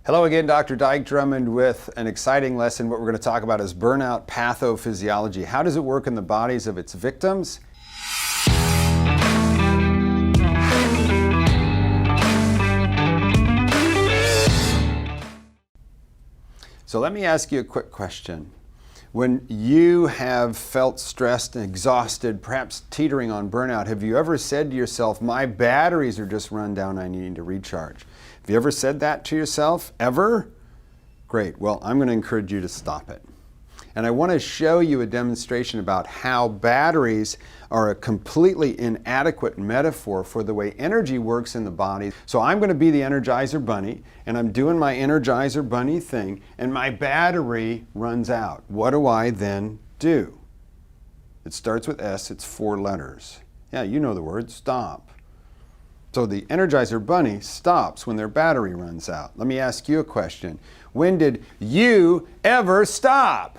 Hello again, Dr. Dyke Drummond with an exciting lesson. What we're going to talk about is burnout pathophysiology. How does it work in the bodies of its victims? So let me ask you a quick question. When you have felt stressed and exhausted, perhaps teetering on burnout, have you ever said to yourself, my batteries are just run down, I need to recharge? Have you ever said that to yourself? Ever? Great. Well, I'm going to encourage you to stop it. And I want to show you a demonstration about how batteries are a completely inadequate metaphor for the way energy works in the body. So I'm going to be the Energizer Bunny, and I'm doing my Energizer Bunny thing, and my battery runs out. What do I then do? It starts with S, it's 4 letters. Yeah, you know the word, stop. So the Energizer Bunny stops when their battery runs out. Let me ask you a question. When did you ever stop?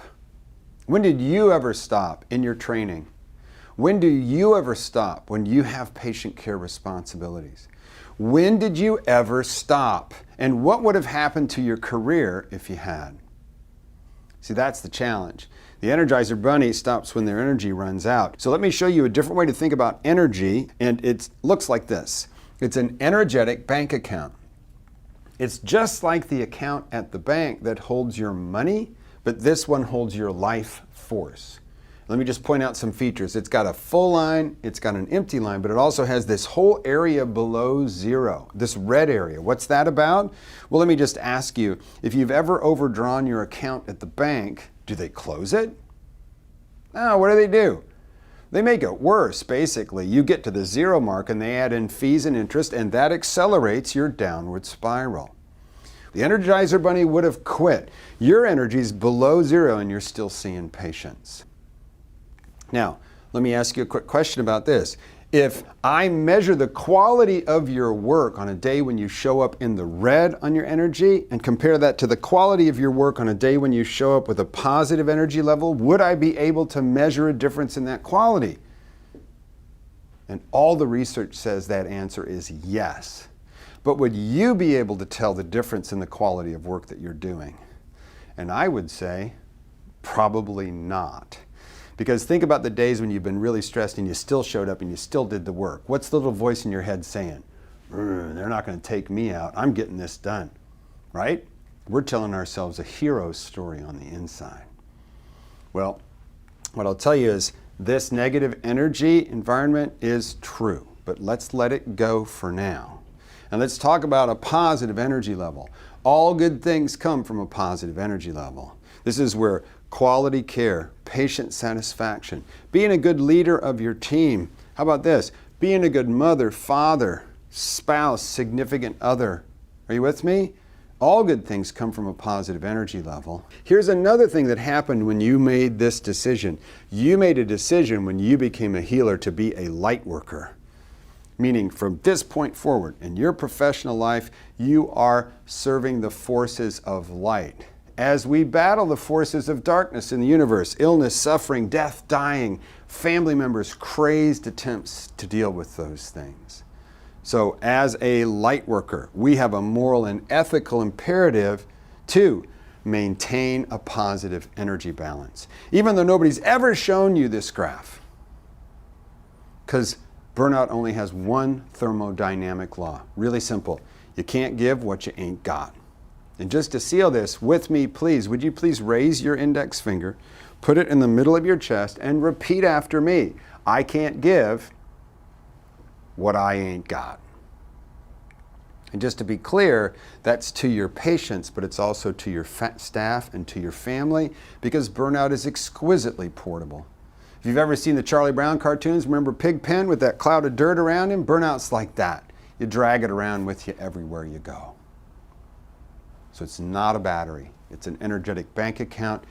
When did you ever stop in your training? When do you ever stop when you have patient care responsibilities? When did you ever stop? And what would have happened to your career if you had? See, that's the challenge. The Energizer Bunny stops when their energy runs out. So let me show you a different way to think about energy, and it looks like this. It's an energetic bank account. It's just like the account at the bank that holds your money, but this one holds your life force. Let me just point out some features. It's got a full line, it's got an empty line, but it also has this whole area below zero, this red area. What's that about? Well, let me just ask you, if you've ever overdrawn your account at the bank, do they close it? No, what do? They make it worse, basically. You get to the zero mark and they add in fees and interest, and that accelerates your downward spiral. The Energizer Bunny would have quit. Your energy's below zero and you're still seeing patients. Now, let me ask you a quick question about this. If I measure the quality of your work on a day when you show up in the red on your energy and compare that to the quality of your work on a day when you show up with a positive energy level, would I be able to measure a difference in that quality? And all the research says that answer is yes. But would you be able to tell the difference in the quality of work that you're doing? And I would say, probably not. Because think about the days when you've been really stressed and you still showed up and you still did the work. What's the little voice in your head saying? They're not going to take me out. I'm getting this done. Right? We're telling ourselves a hero story on the inside. Well, what I'll tell you is this negative energy environment is true, but let's let it go for now. And let's talk about a positive energy level. All good things come from a positive energy level. This is where quality care, patient satisfaction, being a good leader of your team. How about this? Being a good mother, father, spouse, significant other. Are you with me? All good things come from a positive energy level. Here's another thing that happened when you made this decision. You made a decision when you became a healer to be a light worker. Meaning from this point forward in your professional life, you are serving the forces of light. As we battle the forces of darkness in the universe, illness, suffering, death, dying, family members, crazed attempts to deal with those things. So as a light worker, we have a moral and ethical imperative to maintain a positive energy balance. Even though nobody's ever shown you this graph. Because burnout only has one thermodynamic law. Really simple. You can't give what you ain't got. And just to seal this with me, please, would you please raise your index finger, put it in the middle of your chest, and repeat after me. I can't give what I ain't got. And just to be clear, that's to your patients, but it's also to your staff and to your family, because burnout is exquisitely portable. If you've ever seen the Charlie Brown cartoons, remember Pigpen with that cloud of dirt around him? Burnout's like that. You drag it around with you everywhere you go. So it's not a battery. It's an energetic bank account.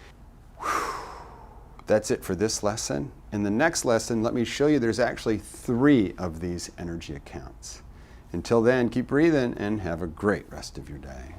That's it for this lesson. In the next lesson, let me show you there's actually 3 of these energy accounts. Until then, keep breathing and have a great rest of your day.